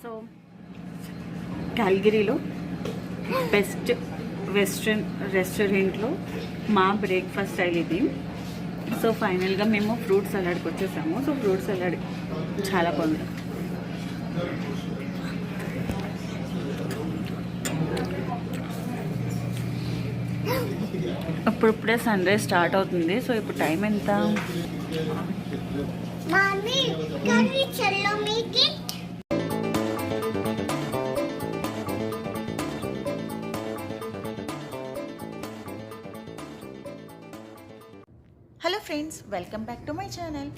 So క్యాల్గరీలో best Western రెస్టారెంట్లో మా breakfast style ఇది. సో ఫైనల్గా మేము ఫ్రూట్ సలాడ్కి వచ్చేసాము. సో ఫ్రూట్ సలాడ్ చాలా బాగుంది. ఇప్పుడిప్పుడే సన్ రైజ్ స్టార్ట్ అవుతుంది. సో ఇప్పుడు టైం ఎంత? Hello friends, welcome back to my channel.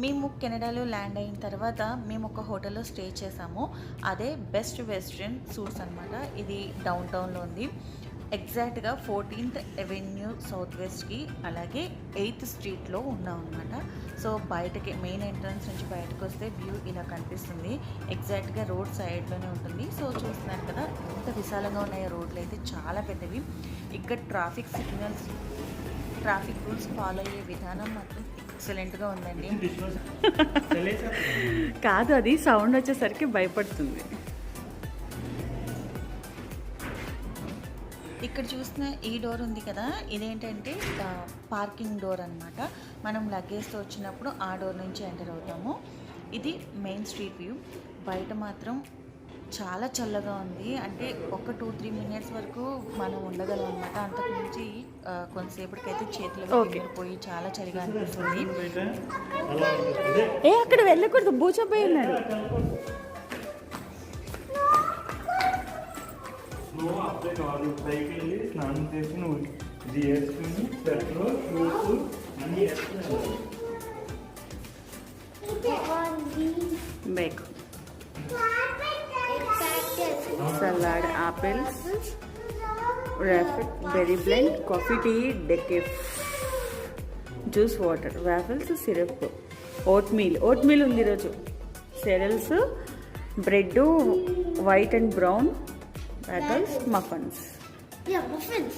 మేము కెనడాలో ల్యాండ్ అయిన తర్వాత మేము ఒక హోటల్లో స్టే చేసాము. అదే బెస్ట్ వెస్ట్రన్ సూట్స్ అనమాట. ఇది డౌన్ టౌన్లో ఉంది. ఎగ్జాక్ట్గా 14th అవెన్యూ సౌత్ వెస్ట్కి, అలాగే 8th స్ట్రీట్లో ఉన్నాం అనమాట. సో బయటకి మెయిన్ ఎంట్రన్స్ నుంచి బయటకు వస్తే వ్యూ ఇలా కనిపిస్తుంది. ఎగ్జాక్ట్గా రోడ్ సైడ్లోనే ఉంటుంది. సో చూస్తున్నారు కదా ఎంత విశాలంగా ఉన్నాయో రోడ్లు అయితే, చాలా పెద్దవి. ఇక్కడ ట్రాఫిక్ రూల్స్ ఫాలో అయ్యే విధానం మాత్రం ఎక్సలెంట్గా ఉందండి. కాదు, అది సౌండ్ వచ్చేసరికి భయపడుతుంది. ఇక్కడ చూసిన ఈ డోర్ ఉంది కదా, ఇదేంటంటే పార్కింగ్ డోర్ అనమాట. మనం లగేజ్తో వచ్చినప్పుడు ఆ డోర్ నుంచి ఎంటర్ అవుతాము. ఇది మెయిన్ స్ట్రీట్ వ్యూ. బయట మాత్రం చాలా చల్లగా ఉంది. అంటే ఒక 2-3 minutes వరకు మనం ఉండగలం అనమాట. అంతకుమించి కొంతసేపటికైతే చేతులు పోయి చాలా చలిగా అనిపిస్తుంది. అక్కడ వెళ్ళకూడదు, బూచపోయి ఉన్నాడు. స్నానం చేసి నువ్వు ఇది వేసుకుని పెట్లో ఫ్రూట్స్ అన్నీ వేసుకున్నావు. Bake salad, apples, raffle, berry blend, coffee, tea, decaf, juice, water, waffles, syrup, oatmeal undi roju, cereals, bread, white and brown, waffles, muffins. Yeah, muffins.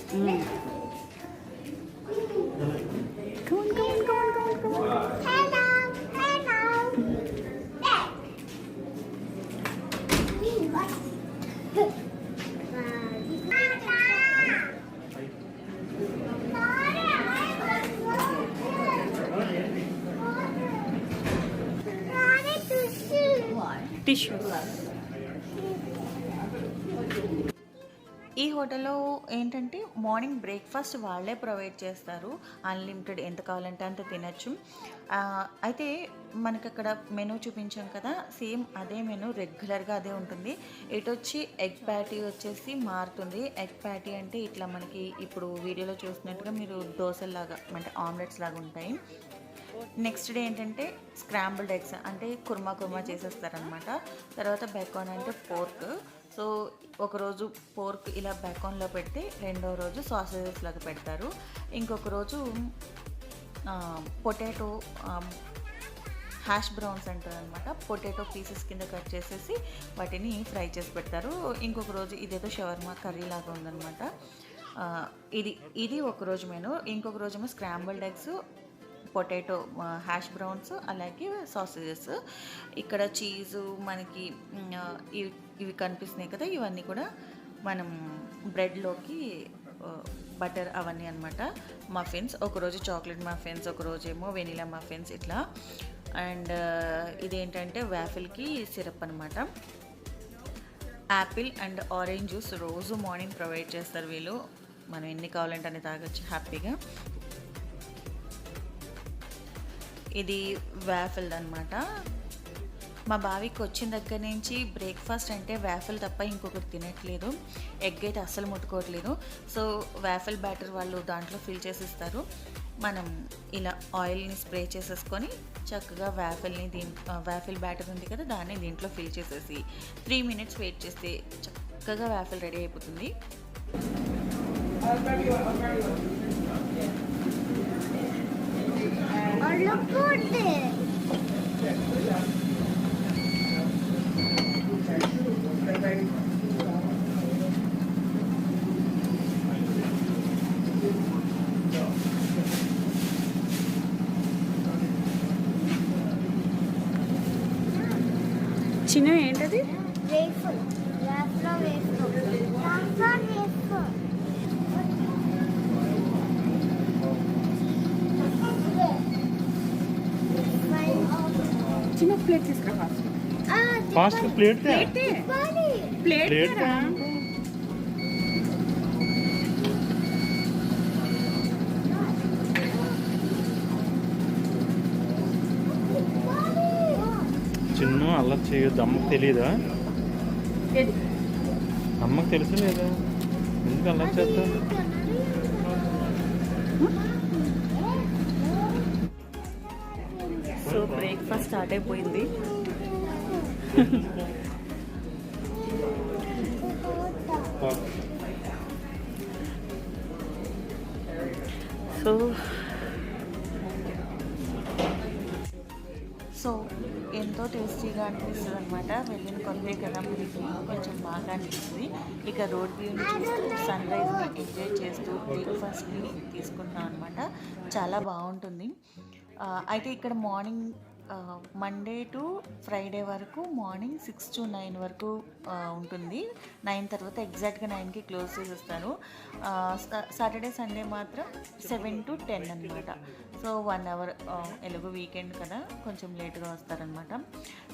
Come on. Hello. Tissues. ఈ హోటల్లో ఏంటంటే మార్నింగ్ బ్రేక్ఫాస్ట్ వాళ్ళే provide చేస్తారు. Unlimited, ఎంత కావాలంటే అంత తినచ్చు. అయితే మనకి అక్కడ మెనూ చూపించాం కదా, సేమ్ అదే మెనూ రెగ్యులర్గా అదే ఉంటుంది. ఇటు వచ్చి ఎగ్ ప్యాటీ వచ్చేసి మారుతుంది. ఎగ్ ప్యాటీ అంటే ఇట్లా మనకి ఇప్పుడు వీడియోలో చూసినట్టుగా మీరు దోశల్లాగా అంటే ఆమ్లెట్స్ లాగా ఉంటాయి. నెక్స్ట్ డే ఏంటంటే స్క్రాంబుల్డ్ ఎగ్స్ అంటే కుర్మా చేసేస్తారనమాట. తర్వాత బెకాన్ అంటే పోర్క్. సో ఒకరోజు పోర్క్ ఇలా బెకాన్లో పెడితే రెండో రోజు సాసేజెస్ లాగా పెడతారు. ఇంకొక రోజు పొటాటో హ్యాష్ బ్రౌన్స్ అంటారు అనమాట. పొటాటో పీసెస్ కింద కట్ చేసేసి వాటిని ఫ్రై చేసి పెడతారు. ఇంకొక రోజు ఇదేదో షవర్మా కర్రీ లాగా ఉందన్నమాట. ఇది ఒకరోజు మెను. ఇంకొక రోజేమో scrambled eggs, potato hash browns, అలాగే సాసేజెస్. ఇక్కడ చీజు మనకి ఇవి కనిపిస్తున్నాయి కదా, ఇవన్నీ కూడా మనం బ్రెడ్లోకి బటర్ అవన్నీ అనమాట. మఫిన్స్, ఒకరోజు చాక్లెట్ మఫిన్స్, ఒకరోజు ఏమో వెనిలా మఫిన్స్ ఇట్లా. అండ్ ఇదేంటంటే వాఫిల్కి సిరప్ అనమాట. యాపిల్ అండ్ ఆరెంజ్ జ్యూస్ రోజు మార్నింగ్ ప్రొవైడ్ చేస్తారు వీళ్ళు. మనం ఎన్ని కావాలంటే అన్ని తాగొచ్చు హ్యాపీగా. ఇది వాఫిల్ అనమాట. మా బావికి వచ్చిన దగ్గర నుంచి బ్రేక్ఫాస్ట్ అంటే వాఫిల్ తప్ప ఇంకొకటి తినట్లేదు. ఎగ్ అయితే అస్సలు ముట్టుకోవట్లేదు. సో వాఫిల్ బ్యాటర్ వాళ్ళు దాంట్లో ఫిల్ చేసిస్తారు. మనం ఇలా ఆయిల్ని స్ప్రే చేసేసుకొని చక్కగా వాఫిల్ బ్యాటర్ ఉంది కదా, దాన్ని దీంట్లో ఫిల్ చేసేసి 3 minutes వెయిట్ చేస్తే చక్కగా వాఫిల్ రెడీ అయిపోతుంది. చిన్న ఏంటది? వేఫర్ చిన్న ప్లేట్ తీసుకురా ఫాస్ట్ ప్లేట్ ప్లేట్ చిన్న అల్లరి చేయొద్దు. అమ్మకు తెలియదా? అమ్మకు తెలుసు లేదా? ఎందుకు అల్లరి చేస్తా? సో బ్రేక్ఫాస్ట్ స్టార్ట్ అయిపోయింది. సో ఎంతో టేస్టీగా అనిపిస్తుంది అనమాట. వెళ్ళిన కొద్దే కదా మనకి కొంచెం బాగా అనిపిస్తుంది. ఇక రోడ్ వ్యూని చూస్తూ సన్ రైజ్ని ఎంజాయ్ చేస్తూ బ్రేక్ఫాస్ట్ని తీసుకుంటాం అనమాట. చాలా బాగుంటుంది. అయితే ఇక్కడ మార్నింగ్ మండే టు ఫ్రైడే వరకు మార్నింగ్ 6 to 9 వరకు ఉంటుంది. 9 తర్వాత ఎగ్జాక్ట్గా 9కి క్లోజ్ చేసేస్తారు. సాటర్డే సండే మాత్రం 7 to 10 అనమాట. సో 1 hour ఎలాగో వీకెండ్ కదా కొంచెం లేట్గా వస్తారనమాట.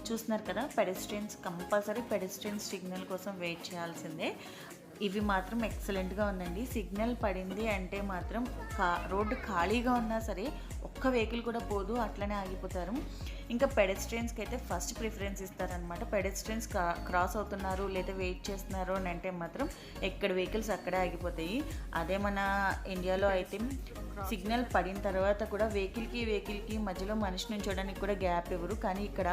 చూస్తున్నారు కదా, పెడెస్ట్రియన్స్ కంపల్సరీ పెడెస్ట్రియన్స్ సిగ్నల్ కోసం వెయిట్ చేయాల్సిందే. ఇవి మాత్రం ఎక్సలెంట్గా ఉందండి. సిగ్నల్ పడింది అంటే మాత్రం రోడ్డు ఖాళీగా ఉన్నా సరే ఒక్క వెహికల్ కూడా పోదు, అట్లనే ఆగిపోతారు. ఇంకా పెడెస్ట్రియన్స్కి అయితే ఫస్ట్ ప్రిఫరెన్స్ ఇస్తారనమాట. పెడెస్ట్రియన్స్ క్రాస్ అవుతున్నారు లేదా వెయిట్ చేస్తున్నారు అని అంటే మాత్రం ఎక్కడ వెహికల్స్ అక్కడే ఆగిపోతాయి. అదే మన ఇండియాలో అయితే సిగ్నల్ పడిన తర్వాత కూడా వెహికల్కి మధ్యలో మనిషి నుంచోడానికి కూడా గ్యాప్ ఇవ్వరు. కానీ ఇక్కడ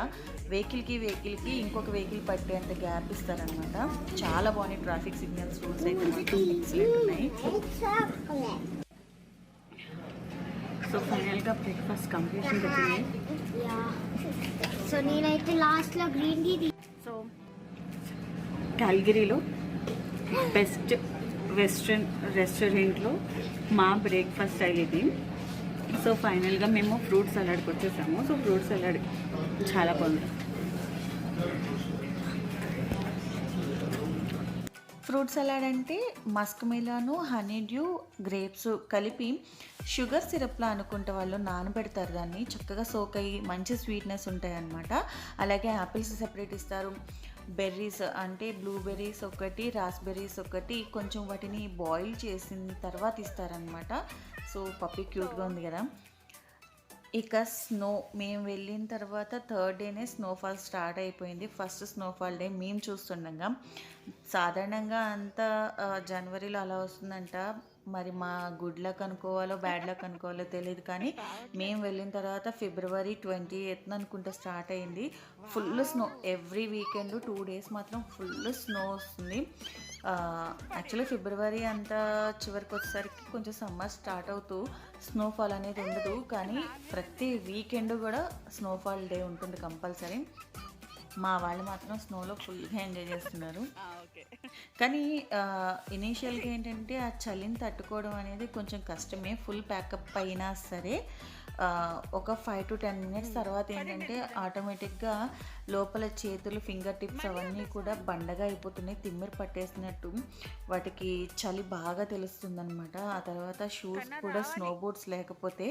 వెహికల్కి ఇంకొక వెహికల్ పట్టేంత గ్యాప్ ఇస్తారనమాట. చాలా బాగున్నాయి ట్రాఫిక్ సిగ్నల్స్, రూల్స్ అయితే మాత్రం ఎక్సలెంట్ ఉన్నాయి. సో ఫైనల్గా బ్రేక్ఫాస్ట్ కంప్లీషన్ వచ్చింది. సో నేనైతే లాస్ట్లో గ్రీన్ టీ. సో కాల్గరీలో బెస్ట్ వెస్ట్రన్ రెస్టారెంట్లో మా బ్రేక్ఫాస్ట్ స్టైల్ ఇది. సో ఫైనల్గా మేము ఫ్రూట్ సలాడ్కి వచ్చేసాము. సో ఫ్రూట్ సలాడ్ చాలా బాగుంది. ఫ్రూట్ సలాడ్ అంటే Musk melon, honey due, grapes కలిపి షుగర్ సిరప్లా అనుకుంటే వాళ్ళు నానబెడతారు. దాన్ని చక్కగా సోక్ అయ్యి మంచి స్వీట్నెస్ ఉంటాయి అన్నమాట. అలాగే యాపిల్స్ సెపరేట్ ఇస్తారు. బెర్రీస్ అంటే బ్లూబెర్రీస్ ఒకటి, రాస్బెర్రీస్ ఒకటి, కొంచెం వాటిని బాయిల్ చేసిన తర్వాత ఇస్తారనమాట. సో పప్పి క్యూట్గా ఉంది కదా. ఇక స్నో, మేము వెళ్ళిన తర్వాత థర్డ్ డేనే స్నోఫాల్ స్టార్ట్ అయిపోయింది. ఫస్ట్ స్నోఫాల్ డే మేము చూస్తుండగా. సాధారణంగా అంతా జనవరిలో అలా వస్తుందంట. మరి మా గుడ్ లక్ అనుకోవాలో బ్యాడ్ లక్ అనుకోవాలో తెలియదు. కానీ మేము వెళ్ళిన తర్వాత February 28th అనుకుంటే స్టార్ట్ అయింది. Full snow. Every weekend 2 days మాత్రం ఫుల్ స్నో వస్తుంది. యాక్చువల్లీ ఫిబ్రవరి అంతా చివరికి వచ్చేసరికి కొంచెం సమ్మర్ స్టార్ట్ అవుతూ స్నోఫాల్ అనేది ఉండదు. కానీ ప్రతి వీకెండ్ కూడా స్నోఫాల్ డే ఉంటుంది కంపల్సరీ. మా వాళ్ళు మాత్రం స్నోలో ఫుల్గా ఎంజాయ్ చేస్తున్నారు. కానీ ఇనీషియల్గా ఏంటంటే ఆ చలిని తట్టుకోవడం అనేది కొంచెం కష్టమే. ఫుల్ ప్యాకప్ అయినా సరే ఒక 5 to 10 minutes తర్వాత ఏంటంటే ఆటోమేటిక్గా లోపల చేతులు, ఫింగర్ టిప్స్ అవన్నీ కూడా బండగా అయిపోతున్నాయి, తిమ్మిరి పట్టేసినట్టు. వాటికి చలి బాగా తెలుస్తుంది అనమాట. ఆ తర్వాత షూస్ కూడా స్నో బూట్స్ లేకపోతే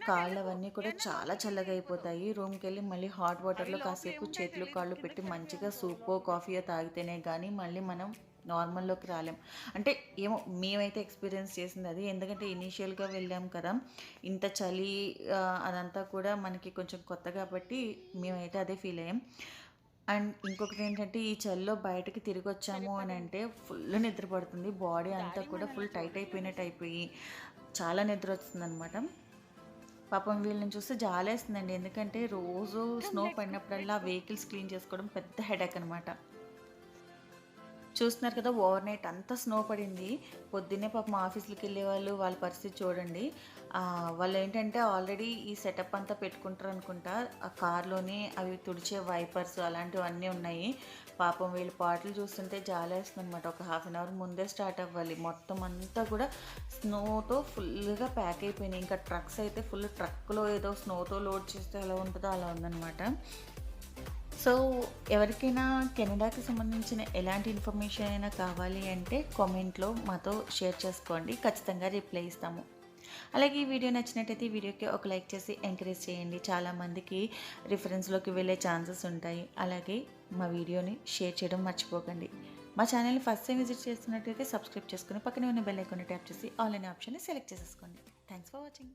కాళ్ళు అవన్నీ కూడా చాలా చల్లగా అయిపోతాయి. రూమ్కి వెళ్ళి మళ్ళీ హాట్ వాటర్లో కాసేపు చేతులు కాళ్ళు పెట్టి మంచిగా సూపో కాఫీయో తాగితేనే కానీ మళ్ళీ మనం నార్మల్లోకి రాలేం. అంటే ఏమో మేమైతే ఎక్స్పీరియన్స్ చేసింది అది. ఎందుకంటే ఇనీషియల్గా వెళ్ళాం కదా, ఇంత చలి అదంతా కూడా మనకి కొంచెం కొత్త కాబట్టి మేమైతే అదే ఫీల్ అయ్యాం. అండ్ ఇంకొకటి ఏంటంటే ఈ చలిలో బయటకి తిరిగి వచ్చాము అని అంటే ఫుల్ నిద్ర పడుతుంది. బాడీ అంతా కూడా ఫుల్ టైట్ అయిపోయినట్టు అయిపోయి చాలా నిద్ర వస్తుంది అనమాట. పాపం వీళ్ళని చూస్తే జాలేస్తుందండి. ఎందుకంటే రోజు స్నో పడినప్పుడల్లా వెహికల్స్ క్లీన్ చేసుకోవడం పెద్ద హెడేక్ అనమాట. చూస్తున్నారు కదా, ఓవర్ నైట్ అంతా స్నో పడింది. పొద్దున్నే పాపం ఆఫీసులకు వెళ్ళే వాళ్ళ పరిస్థితి చూడండి. వాళ్ళు ఏంటంటే ఆల్రెడీ ఈ సెటప్ అంతా పెట్టుకుంటారు అనుకుంటా. ఆ కార్లోనే అవి తుడిచే వైపర్స్ అలాంటివన్నీ ఉన్నాయి. పాపం వీళ్ళ పాటలు చూస్తుంటే జాలేస్తుంది అనమాట. ఒక 1/2 hour ముందే స్టార్ట్ అవ్వాలి. మొత్తం అంతా కూడా స్నోతో ఫుల్గా ప్యాక్ అయిపోయినాయి. ఇంకా ట్రక్స్ అయితే ఫుల్ ట్రక్లో ఏదో స్నోతో లోడ్ చేస్తే ఎలా ఉంటుందో అలా ఉందన్నమాట. సో ఎవరికైనా కెనడాకి సంబంధించిన ఎలాంటి ఇన్ఫర్మేషన్ అయినా కావాలి అంటే కామెంట్లో మాతో షేర్ చేసుకోండి, ఖచ్చితంగా రిప్లై ఇస్తాము. అలాగే ఈ వీడియో నచ్చినట్టయితే ఈ వీడియోకి ఒక లైక్ చేసి ఎంకరేజ్ చేయండి. చాలామందికి రిఫరెన్స్లోకి వెళ్ళే ఛాన్సెస్ ఉంటాయి. అలాగే మా వీడియోని షేర్ చేయడం మర్చిపోకండి. మా ఛానల్ని ఫస్ట్ టైం విజిట్ చేస్తున్నట్టయితే సబ్స్క్రైబ్ చేసుకుని పక్కనే ఉన్న బెల్ ఐకాన్ని ట్యాప్ చేసి ఆల్ అనే ఆప్షన్ని సెలెక్ట్ చేసేసుకోండి. Thanks for watching.